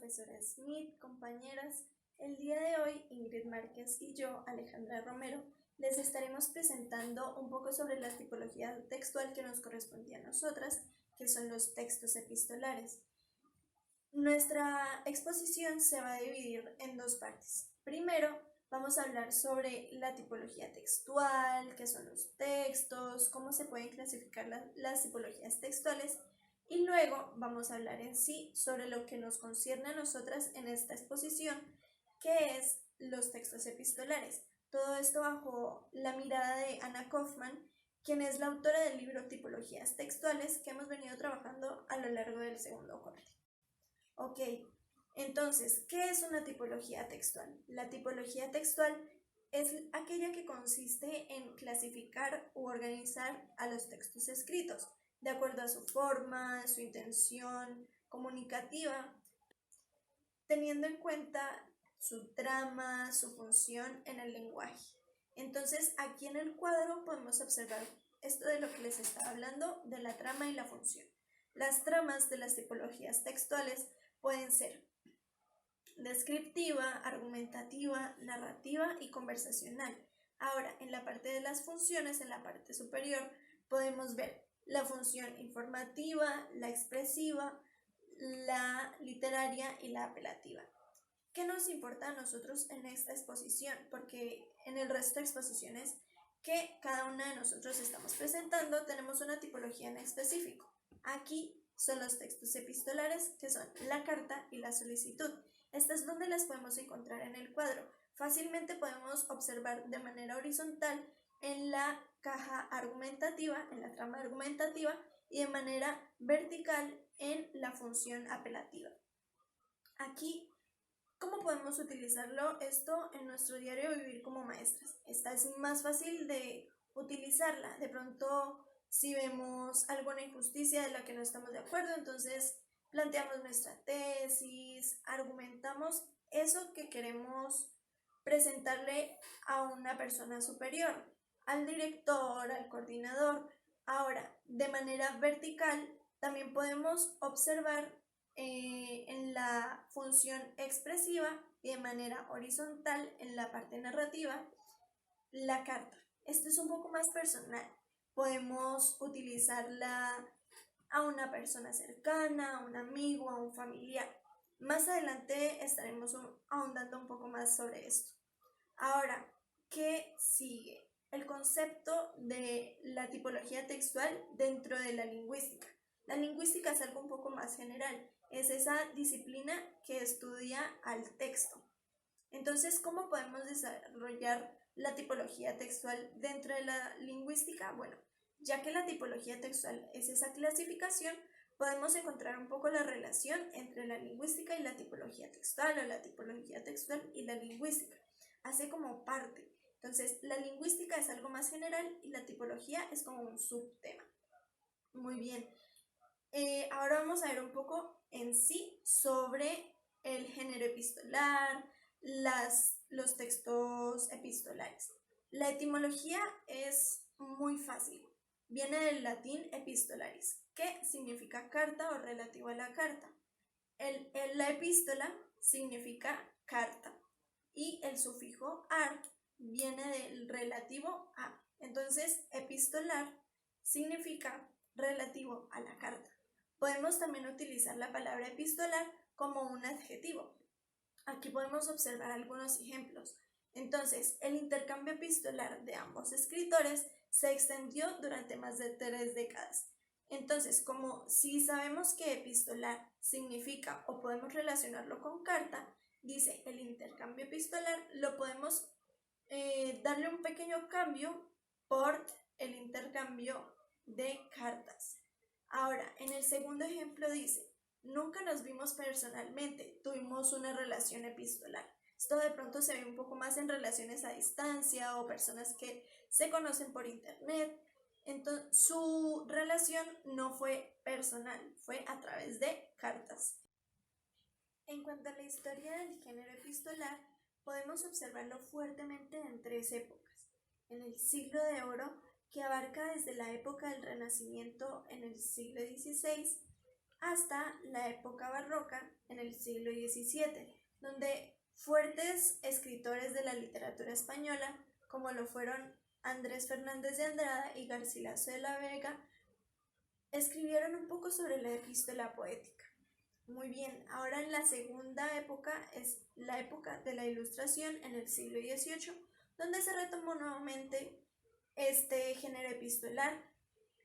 profesora Smith, compañeras. El día de hoy, Ingrid Márquez y yo, Alejandra Romero, les estaremos presentando un poco sobre la tipología textual que nos correspondía a nosotras, que son los textos epistolares. Nuestra exposición se va a dividir en dos partes. Primero, vamos a hablar sobre la tipología textual, qué son los textos, cómo se pueden clasificar las tipologías textuales. Y luego vamos a hablar en sí sobre lo que nos concierne a nosotras en esta exposición, que es los textos epistolares. Todo esto bajo la mirada de Anna Kaufman, quien es la autora del libro Tipologías Textuales, que hemos venido trabajando a lo largo del segundo corte. Ok, entonces, ¿qué es una tipología textual? La tipología textual es aquella que consiste en clasificar u organizar a los textos escritos, de acuerdo a su forma, su intención comunicativa, teniendo en cuenta su trama, su función en el lenguaje. Entonces, aquí en el cuadro podemos observar esto de lo que les estaba hablando, de la trama y la función. Las tramas de las tipologías textuales pueden ser descriptiva, argumentativa, narrativa y conversacional. Ahora, en la parte de las funciones, en la parte superior, podemos ver la función informativa, la expresiva, la literaria y la apelativa. ¿Qué nos importa a nosotros en esta exposición? Porque en el resto de exposiciones que cada una de nosotros estamos presentando tenemos una tipología en específico. Aquí son los textos epistolares, que son la carta y la solicitud. Estas donde las podemos encontrar en el cuadro. Fácilmente podemos observar de manera horizontal en la caja argumentativa, en la trama argumentativa, y de manera vertical en la función apelativa. Aquí, ¿cómo podemos utilizarlo esto en nuestro diario vivir como maestras? Esta es más fácil de utilizarla. De pronto, si vemos alguna injusticia de la que no estamos de acuerdo, entonces planteamos nuestra tesis, argumentamos eso que queremos presentarle a una persona superior, al director, al coordinador. Ahora, de manera vertical, también podemos observar en la función expresiva y de manera horizontal en la parte narrativa la carta. Esto es un poco más personal. Podemos utilizarla a una persona cercana, a un amigo, a un familiar. Más adelante estaremos ahondando un poco más sobre esto. Ahora, ¿qué sigue? El concepto de la tipología textual dentro de la lingüística. La lingüística es algo un poco más general, es esa disciplina que estudia al texto. Entonces, ¿cómo podemos desarrollar la tipología textual dentro de la lingüística? Bueno, ya que la tipología textual es esa clasificación, podemos encontrar un poco la relación entre la lingüística y la tipología textual, o la tipología textual y la lingüística. Hace como parte. Entonces, la lingüística es algo más general y la tipología es como un subtema. Muy bien. Ahora vamos a ver un poco en sí sobre el género epistolar, los textos epistolares. La etimología es muy fácil. Viene del latín epistolaris, que significa carta o relativo a la carta. La epístola significa carta y el sufijo ar viene del relativo a. Entonces, epistolar significa relativo a la carta. Podemos también utilizar la palabra epistolar como un adjetivo. Aquí podemos observar algunos ejemplos. Entonces, el intercambio epistolar de ambos escritores se extendió durante más de 3 décadas. Entonces, como si sabemos que epistolar significa o podemos relacionarlo con carta, dice el intercambio epistolar, lo podemos darle un pequeño cambio por el intercambio de cartas. Ahora, en el segundo ejemplo dice, nunca nos vimos personalmente, tuvimos una relación epistolar. Esto de pronto se ve un poco más en relaciones a distancia o personas que se conocen por internet. Entonces, su relación no fue personal, fue a través de cartas. En cuanto a la historia del género epistolar, podemos observarlo fuertemente en 3 épocas. En el siglo de oro, que abarca desde la época del Renacimiento en el siglo XVI hasta la época barroca en el siglo XVII, donde fuertes escritores de la literatura española, como lo fueron Andrés Fernández de Andrada y Garcilaso de la Vega, escribieron un poco sobre la epístola poética. Muy bien, ahora en la segunda época es la época de la Ilustración en el siglo XVIII, donde se retomó nuevamente este género epistolar.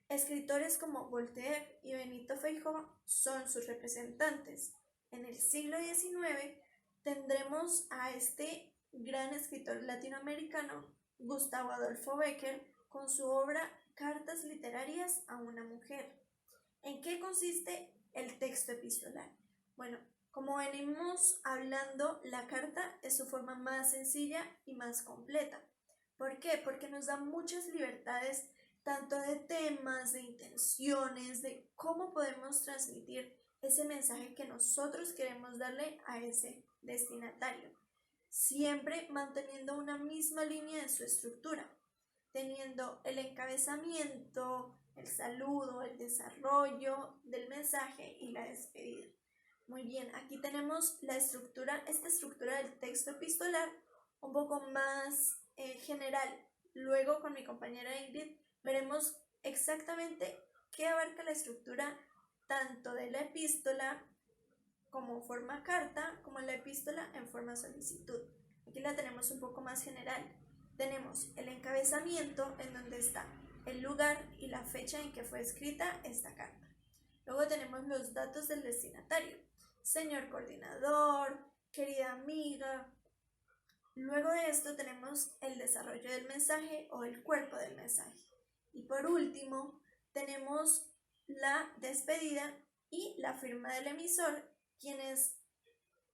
Escritores como Voltaire y Benito Feijóo son sus representantes. En el siglo XIX tendremos a este gran escritor latinoamericano, Gustavo Adolfo Bécquer, con su obra Cartas literarias a una mujer. ¿En qué consiste el texto epistolar? Bueno, como venimos hablando, la carta es su forma más sencilla y más completa. ¿Por qué? Porque nos da muchas libertades, tanto de temas, de intenciones, de cómo podemos transmitir ese mensaje que nosotros queremos darle a ese destinatario, siempre manteniendo una misma línea de su estructura, teniendo el encabezamiento, el saludo, el desarrollo del mensaje y la despedida. Muy bien, aquí tenemos esta estructura del texto epistolar un poco más general. Luego con mi compañera Ingrid veremos exactamente qué abarca la estructura tanto de la epístola como forma carta, como la epístola en forma solicitud. Aquí la tenemos un poco más general. Tenemos el encabezamiento, en donde está el lugar y la fecha en que fue escrita esta carta. Luego tenemos los datos del destinatario: señor coordinador, querida amiga. Luego de esto tenemos el desarrollo del mensaje o el cuerpo del mensaje. Y por último tenemos la despedida y la firma del emisor, quien es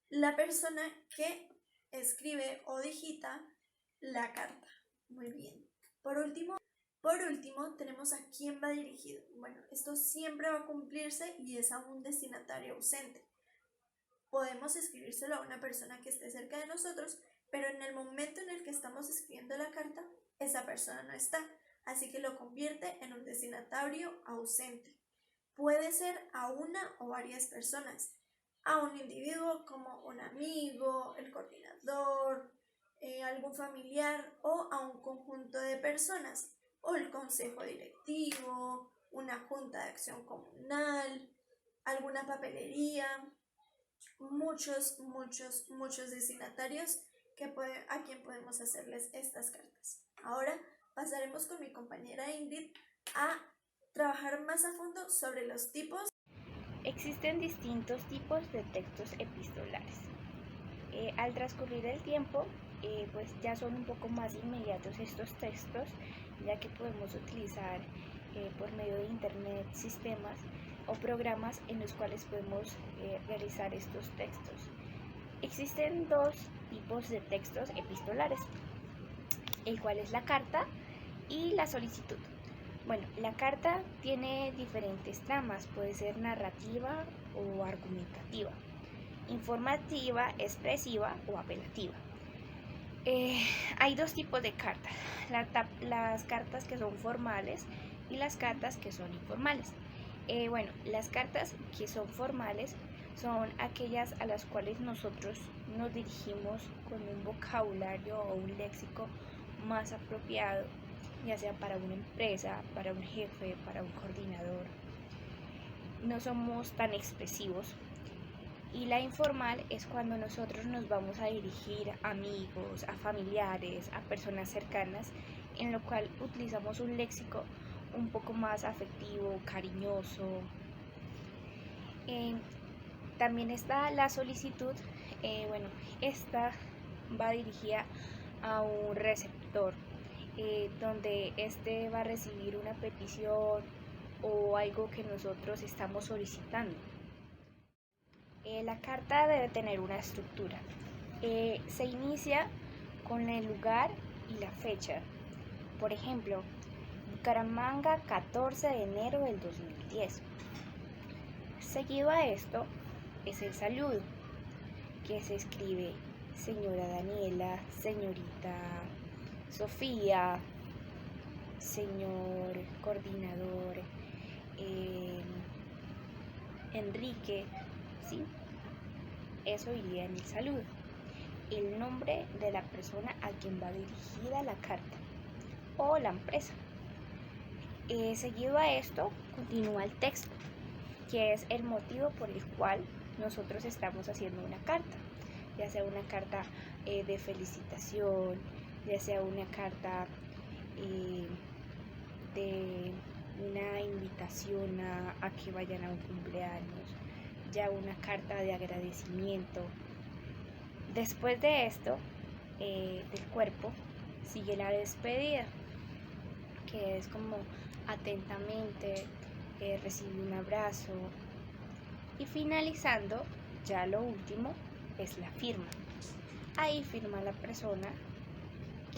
la persona que escribe o digita la carta. Muy bien. Por último, tenemos a quién va dirigido. Bueno, esto siempre va a cumplirse y es a un destinatario ausente. Podemos escribírselo a una persona que esté cerca de nosotros, pero en el momento en el que estamos escribiendo la carta, esa persona no está, así que lo convierte en un destinatario ausente. Puede ser a una o varias personas, a un individuo como un amigo, el coordinador, algún familiar, o a un conjunto de personas, o el consejo directivo, una junta de acción comunal, alguna papelería, muchos destinatarios a quien podemos hacerles estas cartas. Ahora pasaremos con mi compañera Ingrid a trabajar más a fondo sobre los tipos. Existen distintos tipos de textos epistolares. Al transcurrir el tiempo, pues ya son un poco más inmediatos estos textos, ya que podemos utilizar por medio de internet sistemas o programas en los cuales podemos realizar estos textos. Existen dos tipos de textos epistolares, el cual es la carta y la solicitud. Bueno, la carta tiene diferentes tramas, puede ser narrativa o argumentativa, informativa, expresiva o apelativa. Hay dos tipos de cartas, las cartas que son formales y las cartas que son informales. Bueno, las cartas que son formales son aquellas a las cuales nosotros nos dirigimos con un vocabulario o un léxico más apropiado, ya sea para una empresa, para un jefe, para un coordinador. No somos tan expresivos. Y la informal es cuando nosotros nos vamos a dirigir a amigos, a familiares, a personas cercanas, en lo cual utilizamos un léxico un poco más afectivo, cariñoso. También está la solicitud. Bueno, esta va dirigida a un receptor, donde este va a recibir una petición o algo que nosotros estamos solicitando. La carta debe tener una estructura. Se inicia con el lugar y la fecha. Por ejemplo, Bucaramanga, 14 de enero del 2010. Seguido a esto es el saludo, que se escribe señora Daniela, señorita Sofía, señor coordinador Enrique, ¿sí? Eso iría en el saludo. El nombre de la persona a quien va dirigida la carta o la empresa. Seguido a esto, continúa el texto, que es el motivo por el cual nosotros estamos haciendo una carta, ya sea una carta de felicitación, ya sea una carta de una invitación a que vayan a un cumpleaños, ya una carta de agradecimiento. Después de esto, del cuerpo, sigue la despedida, que es como atentamente, recibir un abrazo. Y finalizando, ya lo último es la firma. Ahí firma la persona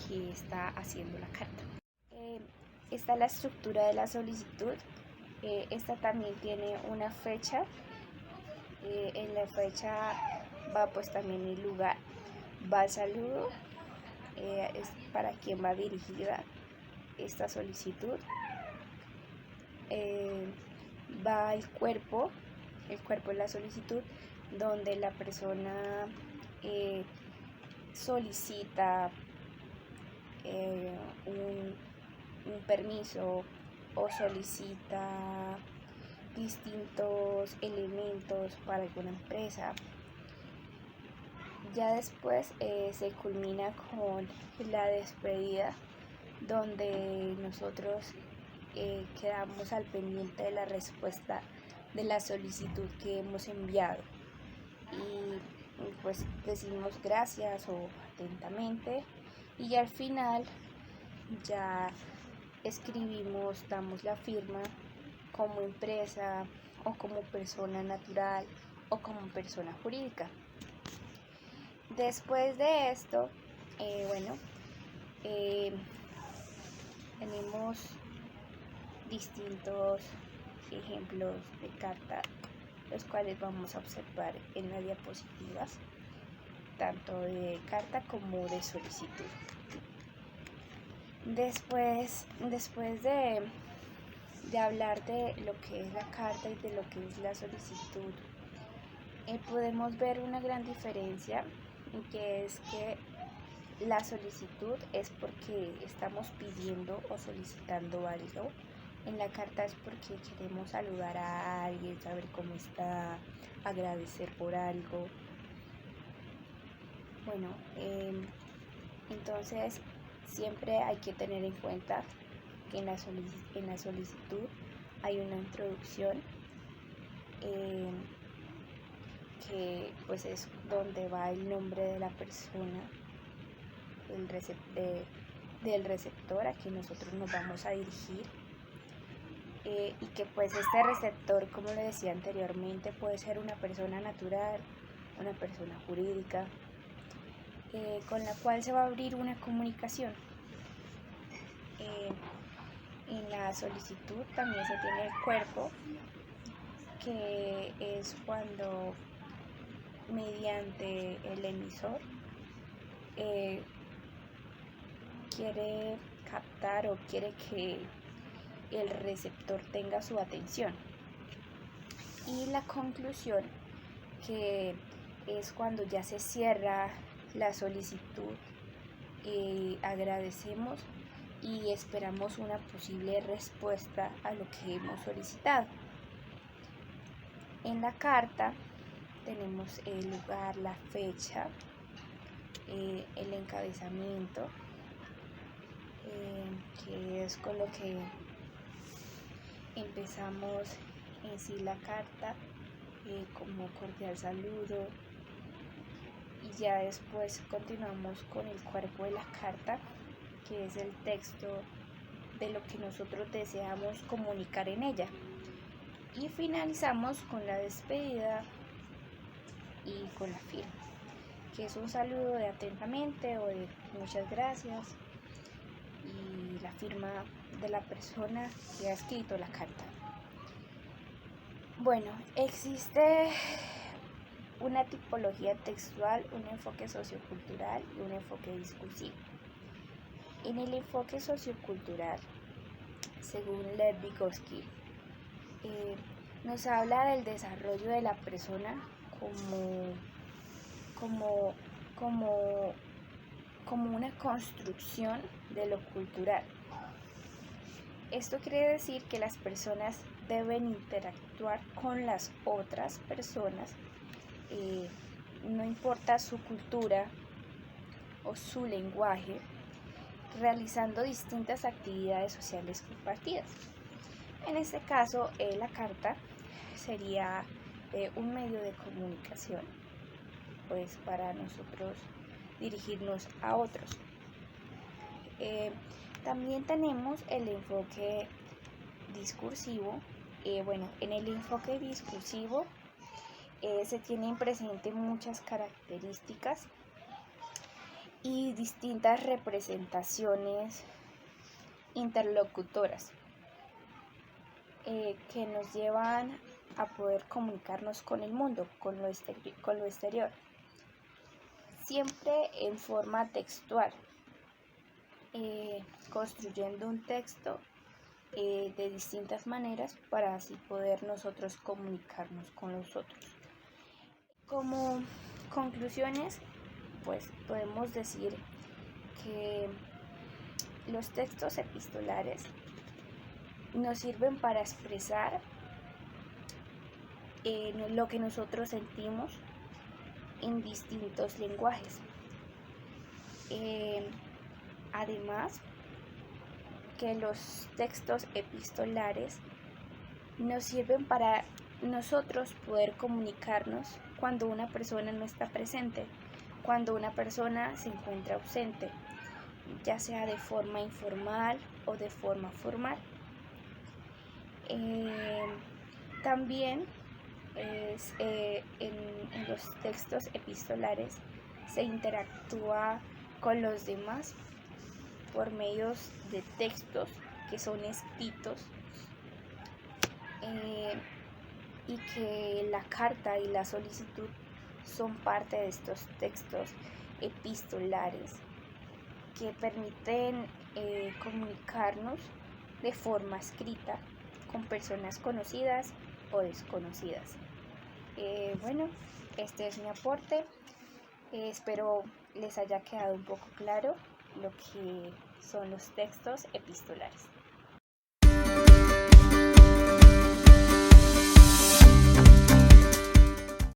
que está haciendo la carta. Está la estructura de la solicitud. Esta también tiene una fecha. En la fecha va pues también el lugar, va el saludo, es para quien va dirigida esta solicitud. Va el cuerpo de la solicitud, donde la persona solicita un permiso o solicita distintos elementos para alguna empresa. Ya después se culmina con la despedida, donde nosotros quedamos al pendiente de la respuesta de la solicitud que hemos enviado y pues decimos gracias o atentamente, y ya al final ya escribimos, damos la firma como empresa o como persona natural o como persona jurídica. Después de esto, tenemos distintos ejemplos de carta, los cuales vamos a observar en las diapositivas, tanto de carta como de solicitud. Después de hablar de lo que es la carta y de lo que es la solicitud, podemos ver una gran diferencia, que es que la solicitud es porque estamos pidiendo o solicitando algo. En la carta es porque queremos saludar a alguien, saber cómo está, agradecer por algo. Bueno, entonces siempre hay que tener en cuenta que en la solicitud hay una introducción, que pues es donde va el nombre de la persona, del receptor a quien nosotros nos vamos a dirigir, y que pues este receptor, como le decía anteriormente, puede ser una persona natural, una persona jurídica, con la cual se va a abrir una comunicación. En la solicitud también se tiene el cuerpo, que es cuando mediante el emisor quiere captar o quiere que el receptor tenga su atención. Y la conclusión, que es cuando ya se cierra la solicitud, agradecemos y esperamos una posible respuesta a lo que hemos solicitado. En la carta tenemos el lugar, la fecha, el encabezamiento, que es con lo que empezamos en sí la carta, como cordial saludo, y ya después continuamos con el cuerpo de la carta, que es el texto de lo que nosotros deseamos comunicar en ella, y finalizamos con la despedida y con la firma, que es un saludo de atentamente o de muchas gracias, y la firma de la persona que ha escrito la carta. Bueno, existe una tipología textual, un enfoque sociocultural y un enfoque discursivo. En el enfoque sociocultural, según Lev Vygotsky, nos habla del desarrollo de la persona como una construcción de lo cultural. Esto quiere decir que las personas deben interactuar con las otras personas, no importa su cultura o su lenguaje, realizando distintas actividades sociales compartidas. En este caso, la carta sería un medio de comunicación, pues para nosotros dirigirnos a otros. También tenemos el enfoque discursivo. En el enfoque discursivo se tienen presente muchas características y distintas representaciones interlocutoras que nos llevan a poder comunicarnos con el mundo, con lo exterior, siempre en forma textual, construyendo un texto de distintas maneras para así poder nosotros comunicarnos con los otros. Como conclusiones, pues podemos decir que los textos epistolares nos sirven para expresar lo que nosotros sentimos en distintos lenguajes. Además, que los textos epistolares nos sirven para nosotros poder comunicarnos cuando una persona no está presente, cuando una persona se encuentra ausente, ya sea de forma informal o de forma formal. También en los textos epistolares se interactúa con los demás por medios de textos que son escritos, y que la carta y la solicitud son parte de estos textos epistolares que permiten comunicarnos de forma escrita con personas conocidas o desconocidas. Este es mi aporte. Espero les haya quedado un poco claro lo que son los textos epistolares.